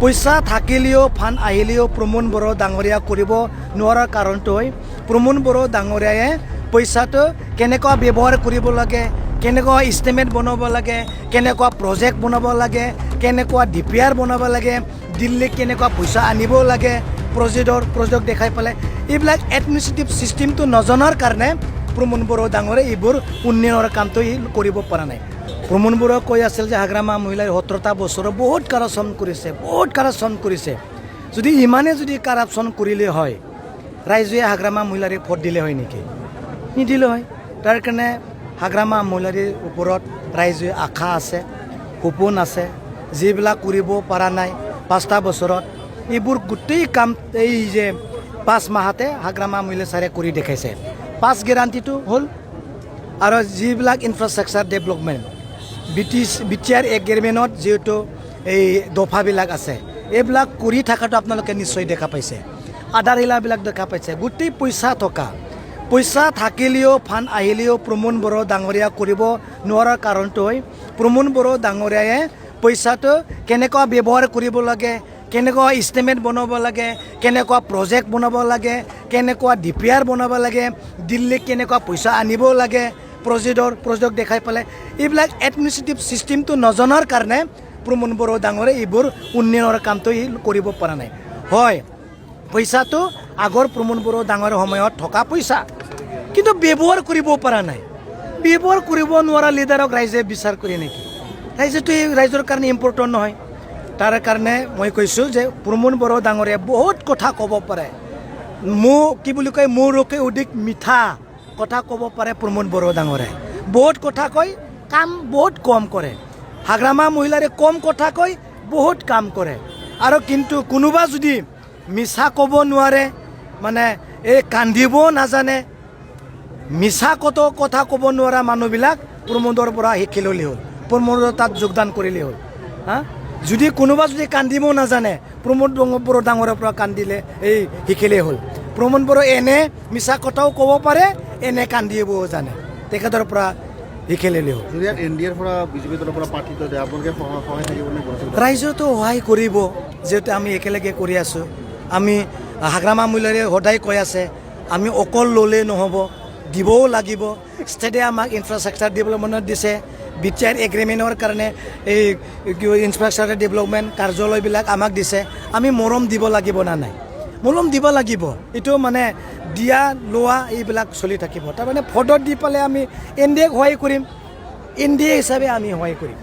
পইচা থাকিলেও ফান আহিলেও প্ৰমোদ বড়ো ডাঙৰীয়া কৰিব নোৱাৰাৰ কাৰণটো হয় প্ৰমোদ বড়ো ডাঙৰীয়ায়ে পইচাটো কেনেকুৱা ব্যৱহাৰ কৰিব লাগে, কেনেকুৱা ইষ্টিমেট বনাব লাগে, কেনেকুৱা প্ৰজেক্ট বনাব লাগে, কেনেকুৱা DPR বনাব লাগে, দিল্লীত কেনেকুৱা পইচা আনিব লাগে, প্ৰজেক্ট দেখাই পেলাই এইবিলাক এডমিনিষ্ট্ৰেটিভ ছিষ্টেমটো নজনাৰ কাৰণে প্ৰমোদ বড়ো ডাঙৰে এইবোৰ উন্নয়নৰ কামটো কৰিব পৰা নাই। প্ৰমোদ বড়ো কৈ আছিল যে হাগ্ৰামা মহিলাই 17টা বছৰত বহুত কাৰাপশ্যন কৰিছে। যদি ইমানে যদি কাৰাপশ্যন কৰিলে হয় ৰাইজে হাগ্ৰামা মহিলাৰে ভোট দিলে হয় নেকি? নিদিলে হয়। তাৰ কাৰণে হাগ্ৰামা মহিলাৰ ওপৰত ৰাইজে আশা আছে, সপোন আছে, যিবিলাক কৰিব পৰা নাই 5টা বছৰত এইবোৰ গোটেই কাম এই যে 5 মাহতে হাগ্ৰামা মহিলা ছাৰে কৰি দেখাইছে। 5 গেৰাণ্টিটো হ'ল আৰু যিবিলাক ইনফ্ৰাষ্ট্ৰাকচাৰ ডেভেলপমেণ্ট BTR এগ্ৰিমেণ্টত যিহেতু এই দফাবিলাক আছে এইবিলাক কৰি থকাটো আপোনালোকে নিশ্চয় দেখা পাইছে। আধাৰ হিলাবিলাক দেখা পাইছে। গোটেই পইচা থাকিলেও ফান আহিলেও প্ৰমোদ বড়ো ডাঙৰীয়া কৰিব নোৱাৰাৰ কাৰণটো হয় প্ৰমোদ বড়ো ডাঙৰীয়ায়ে পইচাটো কেনেকুৱা ব্যৱহাৰ কৰিব লাগে, কেনেকুৱা ইষ্টিমেট বনাব লাগে, কেনেকুৱা প্ৰজেক্ট বনাব লাগে, কেনেকুৱা DPR বনাব লাগে, দিল্লীত কেনেকুৱা পইচা আনিব লাগে, প্ৰজেক্ট দেখাই পেলাই এইবিলাক এডমিনিষ্ট্ৰেটিভ ছিষ্টেমটো নজনাৰ কাৰণে প্ৰমোদ বড়ো ডাঙৰে এইবোৰ উন্নয়নৰ কামটো কৰিব পৰা নাই। হয়, পইচাটো আগৰ প্ৰমোদ বড়ো ডাঙৰ সময়ত থকা পইচা, কিন্তু ব্যৱহাৰ কৰিব পৰা নাই। ব্যৱহাৰ কৰিব নোৱাৰা লিডাৰক ৰাইজে বিচাৰ কৰে নেকি? ৰাইজেতো ৰাইজৰ কাৰণে ইম্পৰ্টেণ্ট নহয়। তাৰ কাৰণে মই কৈছোঁ যে প্ৰমোদ বড়ো ডাঙৰে বহুত কথা ক'ব পাৰে। কি বুলি কয়, মোৰকে অধিক মিঠা কথা ক'ব পাৰে প্ৰমোদ বড়ো ডাঙৰে। বহুত কথা কয়, কাম বহুত কম কৰে। হাগ্ৰামা মহিলাৰে কম কথা কয়, বহুত কাম কৰে। আৰু কিন্তু কোনোবা যদি মিছা ক'ব নোৱাৰে, মানে এই কান্দিব নাজানে, মিছা কথা ক'ব নোৱাৰা মানুহবিলাক প্ৰমোদৰ পৰা শিকি ল'লে হ'ল, প্ৰমোদৰ তাত যোগদান কৰিলে হ'ল। যদি কোনোবা যদি কান্দিব নাজানে প্ৰমোদ বড়ো ডাঙৰৰ পৰা কান্দিলে শিকিলেই হ'ল। প্ৰমোদ বড়ো এনে মিছা কথাও ক'ব পাৰে, এনে কান্দিবও জানে, তেখেতৰ পৰা শিকি ল'লে হ'ল। NDAৰ পৰা বিজেপি দলৰ পৰা প্ৰাৰ্থিত দিয়ে, আপোনালোকে সহায় থাকিব নে? ৰাইজেতো সহায় কৰিব, যিহেতু আমি একেলগে কৰি আছোঁ। আমি হাগ্ৰামা মহিলাৰে সদায় কৈ আছে আমি অকল ল'লেই নহ'ব, দিবও লাগিব। ষ্টেটে আমাক ইনফ্ৰাষ্ট্ৰাকচাৰ ডেভেলপমেণ্টত দিছে, BTR এগ্ৰিমেণ্টৰ কাৰণে এই ইনফ্ৰাষ্ট্ৰাকচাৰ ডেভেলপমেণ্ট কাৰ্যালয়বিলাক আমাক দিছে। আমি মৰম দিব লাগিব না নাই? মৰম দিব লাগিব। এইটো মানে দিয়া লোৱা এইবিলাক চলি থাকিব। তাৰমানে ভোটত দি পেলাই আমি NDAক সহায় কৰিম, NDA হিচাপে আমি সহায় কৰিম।